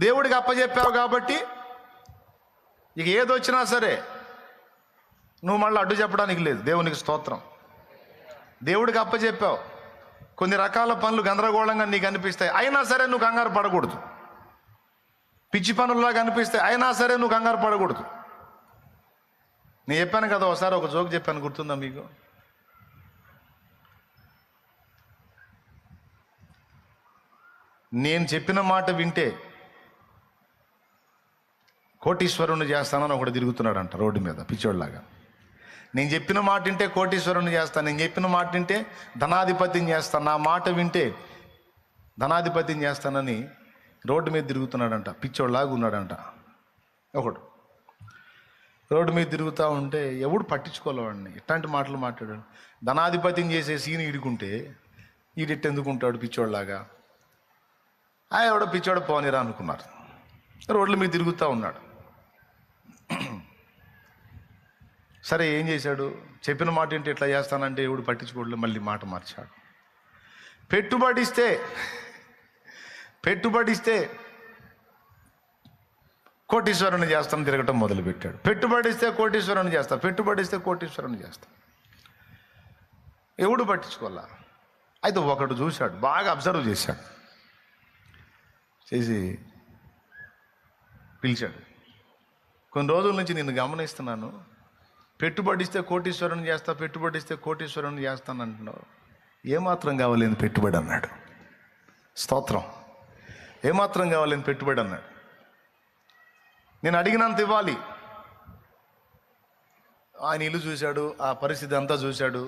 దేవుడికి అప్పచెప్పావు కాబట్టి ఇక ఏదొచ్చినా సరే నువ్వు మళ్ళీ అడ్డు చెప్పడానికి లేదు. దేవునికి స్తోత్రం. దేవుడికి అప్పచెప్పావు, కొన్ని రకాల పనులు గందరగోళంగా నీకు అనిపిస్తాయి, అయినా సరే నువ్వు కంగారు పడకూడదు. పిచ్చి పనుల్లాగా అనిపిస్తాయి, అయినా సరే నువ్వు కంగారు పడకూడదు. నేను చెప్పాను కదా, ఒకసారి ఒక జోక్ చెప్పాను, గుర్తుందా మీకు? నేను చెప్పిన మాట వింటే కోటీశ్వరుని చేస్తానని ఒకడు తిరుగుతున్నాడంట రోడ్డు మీద పిచ్చోళ్ళలాగా. నేను చెప్పిన మాట వింటే కోటీశ్వరుని చేస్తాను, నేను చెప్పిన మాట వింటే ధనాధిపతిని చేస్తాను, నా మాట వింటే ధనాధిపతిని చేస్తానని రోడ్డు మీద తిరుగుతున్నాడంట, పిచ్చోళ్ళలాగా ఉన్నాడంట. ఒకడు రోడ్డు మీద తిరుగుతూ ఉంటే ఎవడు పట్టించుకోలేవాడిని, ఇట్లాంటి మాటలు మాట్లాడాడు. ధనాధిపతిని చేసే సీన్ ఈడుకుంటే ఈడెట్టెందుకుంటాడు పిచ్చోళ్ళలాగా, ఎవడో పిచ్చోడు పోనీరా అనుకున్నారు. రోడ్ల మీద తిరుగుతూ ఉన్నాడు. సరే ఏం చేశాడు, చెప్పిన మాట ఏంటి ఎట్లా చేస్తానంటే ఎవడు పట్టించుకోవట్లేదు, మళ్ళీ మాట మార్చాడు. పెట్టుబడిస్తే కోటీశ్వరుని చేస్తాను తిరగటం మొదలుపెట్టాడు. పెట్టుబడిస్తే కోటీశ్వరుని చేస్తా. ఎవడు పట్టించుకోవాలా. అయితే ఒకడు చూశాడు, బాగా అబ్జర్వ్ చేశాడు, చేసి పిలిచాడు. కొన్ని రోజుల నుంచి నిన్ను గమనిస్తున్నాను, పెట్టుబడిస్తే కోటీశ్వరుని చేస్తాను అంటున్నావు, ఏమాత్రం కావాలేని పెట్టుబడి అన్నాడు. స్తోత్రం. ఏమాత్రం కావాలేని పెట్టుబడి అన్నాడు. నేను అడిగినంత ఇవ్వాలి. ఆయన ఇల్లు చూశాడు, ఆ పరిస్థితి అంతా చూశాడు.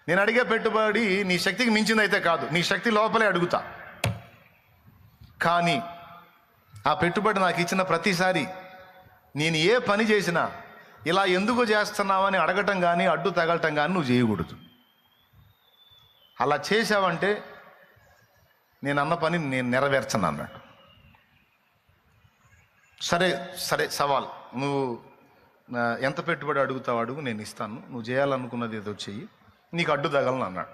నేను అడిగే పెట్టుబడి నీ శక్తికి మించిందైతే కాదు, నీ శక్తి లోపలే అడుగుతా. కానీ ఆ పెట్టుబడి నాకు ఇచ్చిన ప్రతిసారి నేను ఏ పని చేసినా ఇలా ఎందుకు చేస్తున్నావని అడగటం కానీ అడ్డు తగలటం కానీ నువ్వు చేయకూడదు. అలా చేసావంటే నేను అన్న పని నేను నెరవేర్చను అన్నాడు. సరే సవాల్, నువ్వు ఎంత పెట్టుబడి అడుగుతావు అడుగు, నేను ఇస్తాను, నువ్వు చేయాలనుకున్నది ఏదో చెయ్యి, నీకు అడ్డు తగలను అన్నాడు.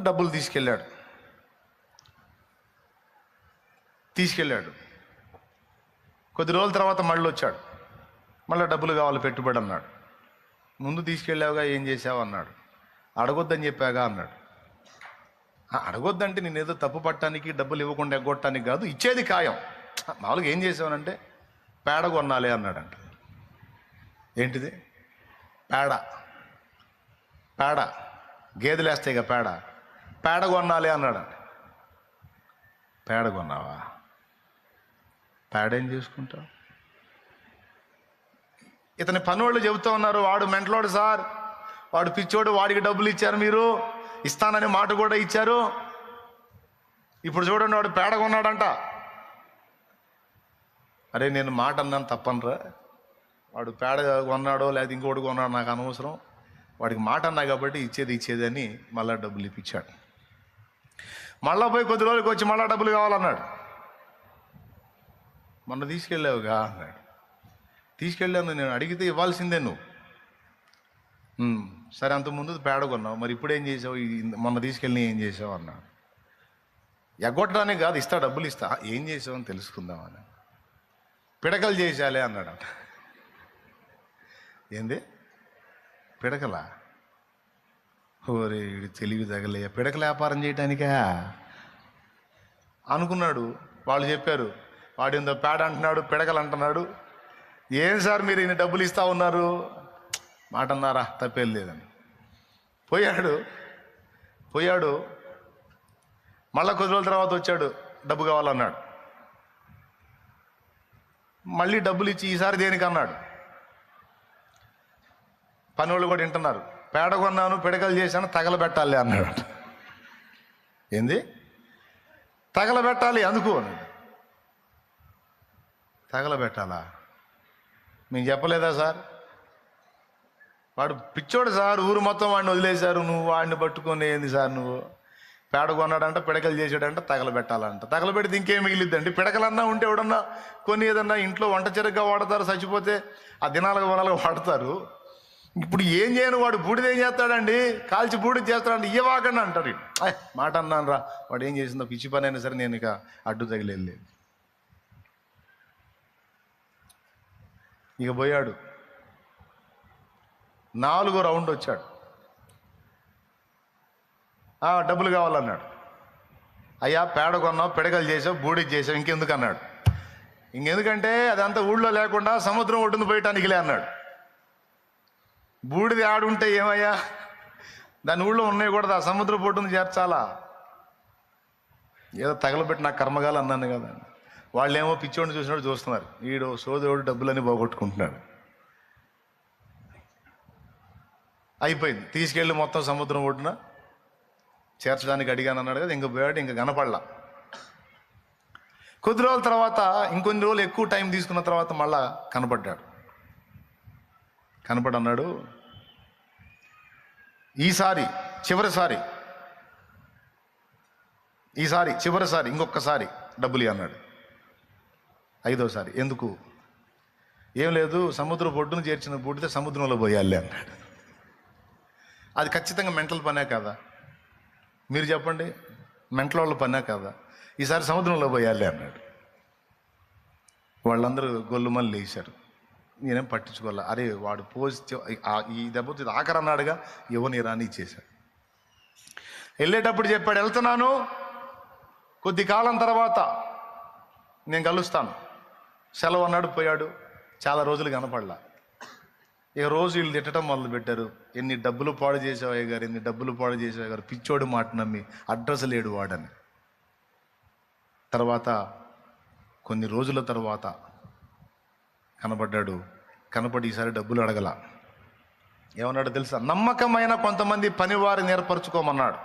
డబ్బులు తీసుకెళ్ళాడు. కొద్ది రోజుల తర్వాత మళ్ళీ వచ్చాడు. మళ్ళీ డబ్బులు కావాలి పెట్టుబడి అన్నాడు. ముందు తీసుకెళ్ళావుగా, ఏం చేసావు అన్నాడు. అడగొద్దని చెప్పాగా అన్నాడు. అడగొద్దంటే నేను ఏదో తప్పు పట్టడానికి డబ్బులు ఇవ్వకుండా ఎగ్గొట్టడానికి కాదు, ఇచ్చేది ఖాయం. మామూలుగా ఏం చేసావనంటే పేడ కొనాలి అన్నాడంట. ఏంటిది? పేడ గేదెలు వేస్తాయిగా పేడ కొనాలి అన్నాడంట. పేడ కొన్నావా? పేడేం చేసుకుంటావు? ఇతని పనోళ్ళు చెబుతూ ఉన్నారు, వాడు మెంటలోడు సార్, వాడు పిచ్చోడు, వాడికి డబ్బులు ఇచ్చారు, మీరు ఇస్తానని మాట కూడా ఇచ్చారు, ఇప్పుడు చూడండి వాడు పేడ కొన్నాడంట. అరే నేను మాట అన్నాను తప్పనరా, వాడు పేడ కొన్నాడో లేదా ఇంకోటి కొన్నాడో నాకు అనవసరం, వాడికి మాట అన్నా కాబట్టి ఇచ్చేది అని మళ్ళీ డబ్బులు ఇప్పించాడు. మళ్ళీ పోయి కొద్ది రోజులకి వచ్చి మళ్ళీ డబ్బులు కావాలన్నాడు. మొన్న తీసుకెళ్ళావుగా అన్నాడు. తీసుకెళ్ళాను, నేను అడిగితే ఇవ్వాల్సిందే నువ్వు. సరే అంతకుముందు పేడ కొన్నావు, మరి ఇప్పుడు ఏం చేసావు, మొన్న తీసుకెళ్ళి ఏం చేసావు అన్నాడు. ఎగ్గొట్టడానికి కాదు, డబ్బులు ఇస్తా, ఏం చేసావు అని తెలుసుకుందామని. పిడకలు చేసాలే అన్నాడు. ఏంది పిడకలా? ఓరే తెలివి తగలే, పిడకల వ్యాపారం చేయటానికా అనుకున్నాడు. వాళ్ళు చెప్పారు, వాడు ఏందో పేడ అంటున్నాడు, పిడకలు అంటున్నాడు. ఏం సార్ మీరు ఇన్ని డబ్బులు ఇస్తా ఉన్నారు, మాట అన్నారా, తప్పేం లేదని. పోయాడు. మళ్ళీ కొద్ది రోజుల తర్వాత వచ్చాడు, డబ్బు కావాలన్నాడు. మళ్ళీ డబ్బులు ఇచ్చి ఈసారి దేనికి అన్నాడు. పని కూడా వింటున్నారు, పేడ కొన్నాను, పిడకలు చేశాను, తగలబెట్టాలి అన్నాడు. ఏంది తగలబెట్టాలి? అందుకు అన్నాడు. తగలబెట్టాలా? మేము చెప్పలేదా సార్? వాడు పిచ్చోడు సార్, ఊరు మొత్తం వాడిని వదిలేశారు, నువ్వు వాడిని పట్టుకొని ఏంది సార్, నువ్వు పేడ కొన్నాడంట, పిడకలు చేసాడంట, తగలబెట్టాలంట. తగలబెడితే ఇంకేం మిగిలిద్దండి? పిడకలన్నా ఉంటే ఎవడన్నా కొన్ని ఏదన్నా ఇంట్లో వంట చెరగ్గా వాడతారు, చచ్చిపోతే ఆ దినాలుగా వాడతారు. ఇప్పుడు ఏం చేయను, వాడు బూడిద ఏం చేస్తాడండి, కాల్చి బూడిద చేస్తాడండి, ఇయ్యవాకండి అంటారు. మాట అన్నాను రా, వాడు ఏం చేసిందో పిచ్చి పని అయినా సరే నేను ఇక అడ్డు తగిలేదు. ఇక పోయాడు, 4వ రౌండ్ వచ్చాడు. డబ్బులు కావాలన్నాడు. అయ్యా పేడ కొన్నావు, పిడకలు చేసావు, బూడిద చేసావు, ఇంకెందుకు అన్నాడు. ఇంకెందుకంటే అదంతా ఊళ్ళో లేకుండా సముద్రం ఒడ్డును పోయటానికిలే అన్నాడు. బూడిది ఆడుంటే ఏమయ్యా, దాని ఊళ్ళో ఉన్నాయి కూడా ఆ సముద్రం ఒడ్డును చేర్చాలా, ఏదో తగలబెట్టి నాకు కర్మగాలు అన్నాను కదా. వాళ్ళేమో పిచ్చోడిని చూసినట్టు చూస్తున్నారు, వీడు సోదరుడు డబ్బులని పోగొట్టుకుంటున్నాడు. అయిపోయింది, తీసుకెళ్ళి మొత్తం సముద్రం ఒడ్డున చేర్చడానికి అడిగాను అన్నాడు కదా. ఇంక పోయాడు, ఇంక కనపడలా. కొద్ది రోజుల తర్వాత, ఇంకొన్ని రోజులు ఎక్కువ టైం తీసుకున్న తర్వాత మళ్ళా కనపడ్డాడు. కనపడన్నాడు, ఈసారి చివరిసారి ఇంకొకసారి డబ్బులు అన్నాడు. 5వసారి ఎందుకు, ఏం లేదు, సముద్ర ఒడ్డును చేర్చిన బూడిద సముద్రంలో పోయాలి అన్నాడు. అది ఖచ్చితంగా మెంటల్ పనే కదా, మీరు చెప్పండి, మెంటల్ వాళ్ళ పనే కదా. ఈసారి సముద్రంలో పోయాలి అన్నాడు. వాళ్ళందరూ గొల్లుమల్లి లేచారు. నేనేం పట్టించుకోలే. అరే వాడు పోసి ఈ దెబ్బతో ఇది ఆఖరి అన్నాడుగా, ఎవరిని రాని ఇచ్చేశాడు. వెళ్ళేటప్పుడు చెప్పాడు, వెళ్తున్నాను, కొద్ది కాలం తర్వాత నేను కలుస్తాను, సెలవు అన్నాడు. పోయాడు, చాలా రోజులు కనపడలా. ఇక రోజు వీళ్ళు తిట్టడం మొదలు పెట్టారు. ఎన్ని డబ్బులు పాడు చేసావయ్య గారు, ఎన్ని డబ్బులు పాడు చేసావు గారు, పిచ్చోడు మాట నమ్మి అడ్రస్ లేడు వాడని. తర్వాత కొన్ని రోజుల తర్వాత కనపడ్డాడు. కనపడి ఈసారి డబ్బులు అడగల. ఏమన్నాడు తెలుసా, నమ్మకమైన కొంతమంది పనివారిని ఏర్పరచుకోమన్నాడు.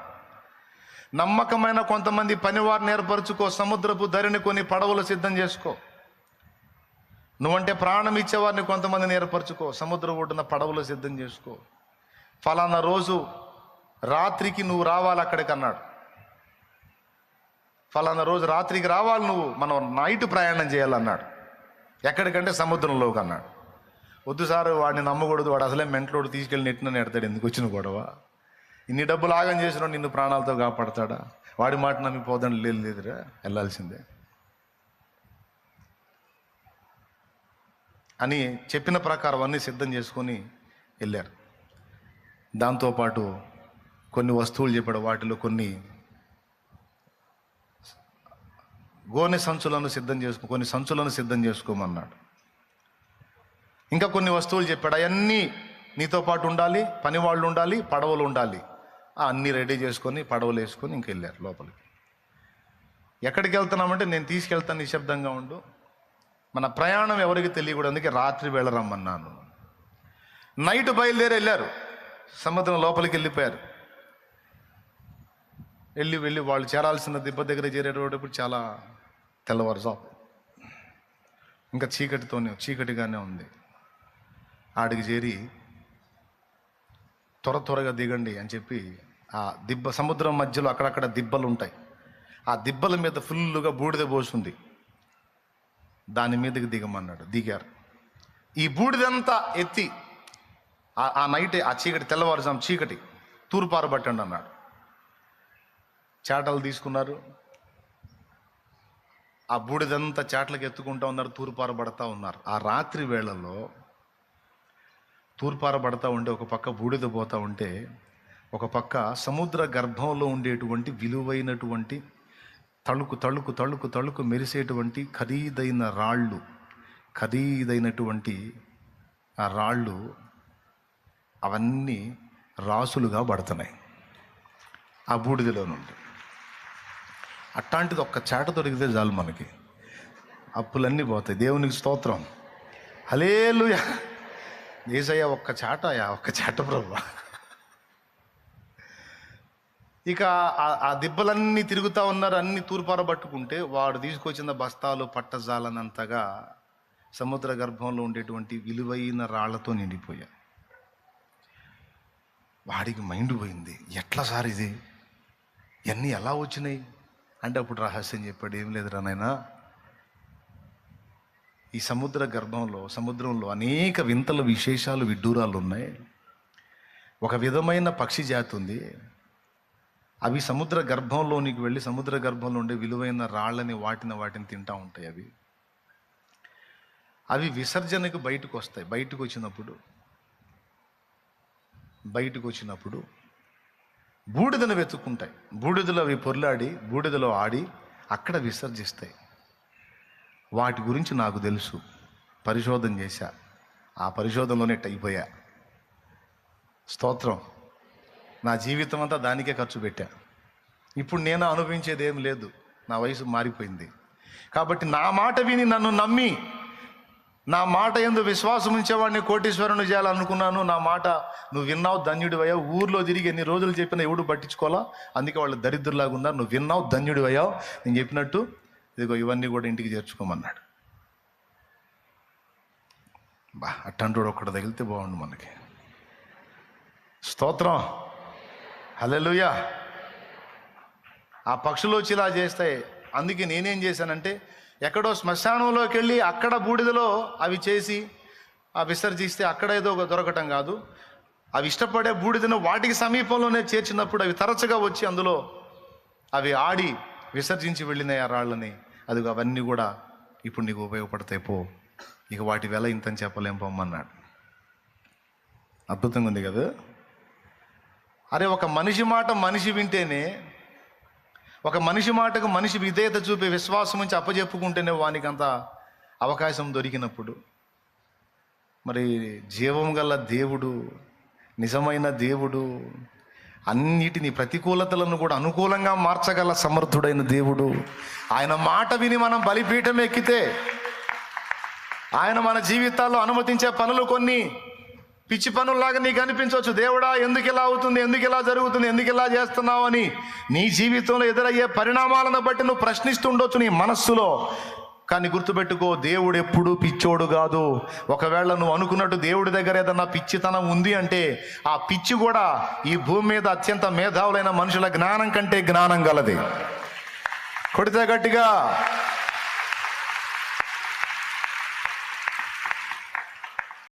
నమ్మకమైన కొంతమంది పనివారిని ఏర్పరచుకో, సముద్రపు ధరిని కొని పడవలు సిద్ధం చేసుకో. నువ్వంటే ప్రాణం ఇచ్చేవారిని కొంతమందిని ఏర్పరచుకో, సముద్ర ఒడ్డున పడవలు సిద్ధం చేసుకో. ఫలానా రోజు రాత్రికి నువ్వు రావాలి అక్కడికి అన్నాడు. ఫలానా రోజు రాత్రికి రావాలి నువ్వు, మనం నైట్ ప్రయాణం చేయాలన్నాడు. ఎక్కడికంటే సముద్రంలోకి అన్నాడు. వద్దు సార్, వాడిని నమ్మకూడదు, వాడు అసలే మెంటలోడు, తీసుకెళ్ళి నెట్టిన నెడతాడు, ఎందుకు వచ్చిన గొడవ, ఇన్ని డబ్బులు ఆగం చేసిన నిన్ను ప్రాణాలతో కాపాడతాడా, వాడి మాట నమ్మి పోదని లేదురా, వెళ్ళాల్సిందే అని చెప్పిన ప్రకారం అన్నీ సిద్ధం చేసుకొని వెళ్ళారు. దాంతోపాటు కొన్ని వస్తువులు చెప్పాడు. వాటిలో కొన్ని గోనె సంచులను సిద్ధం చేసుకోమన్నాడు. ఇంకా కొన్ని వస్తువులు చెప్పాడు. అవన్నీ నీతో పాటు ఉండాలి, పని వాళ్ళు ఉండాలి, పడవలు ఉండాలి. అన్నీ రెడీ చేసుకొని పడవలు వేసుకొని ఇంక వెళ్ళారు లోపలికి. ఎక్కడికి వెళ్తున్నామంటే, నేను తీసుకెళ్తాను, నిశ్శబ్దంగా ఉండు, మన ప్రయాణం ఎవరికి తెలియకూడదు, అందుకే రాత్రి వేళ రమ్మన్నాను. నైట్ బయలుదేరి వెళ్ళారు, సముద్రం లోపలికి వెళ్ళిపోయారు. వెళ్ళి వాళ్ళు చేరాల్సిన దిబ్బ దగ్గర చేరేటప్పుడు చాలా తెల్లవారుజాము, ఇంకా చీకటిగానే ఉంది. ఆడికి చేరి త్వరగా దిగండి అని చెప్పి, ఆ సముద్రం మధ్యలో అక్కడక్కడ దిబ్బలు ఉంటాయి. ఆ దిబ్బల మీద ఫుల్లుగా బూడిద పోసింది, దాని మీదకి దిగమన్నాడు. దిగారు. ఈ బూడిదంతా ఎత్తి ఆ నైట్, ఆ చీకటి, తెల్లవారుజాము చీకటి, తూర్పారబట్టండి అన్నాడు. చాటలు తీసుకున్నారు, ఆ బూడిదంతా చాట్లకు ఎత్తుకుంటూ ఉన్నారు, తూర్పారబడతా ఉన్నారు. ఆ రాత్రి వేళల్లో తూర్పారబడతా ఉంటే, ఒక పక్క బూడిద పోతూ ఉంటే, ఒక పక్క సముద్ర గర్భంలో ఉండేటువంటి విలువైనటువంటి తళుకు మెరిసేటువంటి ఖరీదైనటువంటి ఆ రాళ్ళు అవన్నీ రాసులుగా పడుతున్నాయి ఆ బూడిదలో నుండి. అట్లాంటిది ఒక్క చాట దొరికితే చాలు మనకి, అప్పులన్నీ పోతాయి. దేవునికి స్తోత్రం, హల్లెలూయా. యేసయ్య ఒక్క చాట ప్రభువా. ఇక ఆ దిబ్బలన్నీ తిరుగుతూ ఉన్నారు, అన్ని తూర్పారబట్టుకుంటే వాడు తీసుకొచ్చిన బస్తాలు పట్టజాలనంతగా సముద్ర గర్భంలో ఉండేటువంటి విలువైన రాళ్లతో నిండిపోయా. వాడికి మైండ్ పోయింది, ఎట్లా సార్ ఇది, ఇవన్నీ ఎలా వచ్చినాయి అంటే, అప్పుడు రహస్యం చెప్పాడు. ఏం లేదురా నాయనా, ఈ సముద్రంలో అనేక వింతలు, విశేషాలు, విడ్డూరాలు ఉన్నాయి. ఒక విధమైన పక్షి జాతి ఉంది. అవి సముద్ర గర్భంలోనికి వెళ్ళి సముద్ర గర్భంలో ఉండే విలువైన రాళ్ళని వాటిని తింటూ ఉంటాయి. అవి విసర్జనకు బయటకు వస్తాయి. బయటకు వచ్చినప్పుడు బూడిదను వెతుక్కుంటాయి. బూడిదలో అవి పొర్లాడి బూడిదలో ఆడి అక్కడ విసర్జిస్తాయి. వాటి గురించి నాకు తెలుసు, పరిశోధన చేశా. ఆ పరిశోధనలోనే అయిపోయా. స్తోత్రం. నా జీవితం అంతా దానికే ఖర్చు పెట్టా. ఇప్పుడు నేను అనుభవించేది ఏం లేదు, నా వయసు మారిపోయింది. కాబట్టి నా మాట విని నన్ను నమ్మి నా మాట యందు విశ్వాసం ఉంచేవాడిని కోటీశ్వరుని చేయాలనుకున్నాను. నా మాట నువ్వు విన్నావు, ధన్యుడివయ్యావు. ఊర్లో తిరిగి ఎన్ని రోజులు చెప్పినా ఎవడు పట్టించుకోవాలా, అందుకే వాళ్ళు దరిద్రులాగా ఉన్నారు. నువ్వు విన్నావు, ధన్యుడివయ్యావు. నేను చెప్పినట్టు ఇదిగో ఇవన్నీ కూడా ఇంటికి చేర్చుకోమన్నాడు. అట్టంటోడు ఒక్కడు తగిలితే బాగుండు మనకి. స్తోత్రం. హల్లెలూయా. ఆ పక్షులు వచ్చి ఇలా చేస్తాయి. అందుకే నేనేం చేశానంటే, ఎక్కడో శ్మశానంలోకి వెళ్ళి అక్కడ బూడిదలో అవి చేసి విసర్జిస్తే అక్కడ ఏదో దొరకటం కాదు. అవి ఇష్టపడే బూడిదను వాటికి సమీపంలోనే చేర్చినప్పుడు అవి తరచుగా వచ్చి అందులో అవి ఆడి విసర్జించి వెళ్ళినాయి ఆ రాళ్ళని. అదిగో అవన్నీ కూడా ఇప్పుడు నీకు ఉపయోగపడతాయి, పో, ఇక వాటి వెల ఇంతని చెప్పలేం పొమ్మన్నాడు. అద్భుతంగా ఉంది కదా. అరే, ఒక మనిషి మాట మనిషి వింటేనే, ఒక మనిషి మాటకు మనిషి విధేయత చూపే విశ్వాసం నుంచి అప్పచెప్పుకుంటేనే వానికి అంత అవకాశం దొరికినప్పుడు, మరి జీవం గల దేవుడు, నిజమైన దేవుడు, అన్నిటినీ ప్రతికూలతలను కూడా అనుకూలంగా మార్చగల సమర్థుడైన దేవుడు, ఆయన మాట విని మనం బలిపీఠం ఎక్కితే ఆయన మన జీవితాల్లో అనుమతించే పనులు కొన్ని పిచ్చి పనుల్లాగా నీకు అనిపించవచ్చు. దేవుడా, ఎందుకు ఇలా అవుతుంది, ఎందుకు ఇలా జరుగుతుంది, ఎందుకు ఇలా చేస్తున్నావు అని నీ జీవితంలో ఎదురయ్యే పరిణామాలను బట్టి నువ్వు ప్రశ్నిస్తుండొచ్చు నీ మనస్సులో. కానీ గుర్తుపెట్టుకో, దేవుడు ఎప్పుడూ పిచ్చోడు కాదు. ఒకవేళ నువ్వు అనుకున్నట్టు దేవుడి దగ్గర ఏదన్నా పిచ్చితనం ఉంది అంటే ఆ పిచ్చి కూడా ఈ భూమి మీద అత్యంత మేధావులైన మనుషుల జ్ఞానం కంటే జ్ఞానం గలది. కొడితే గట్టిగా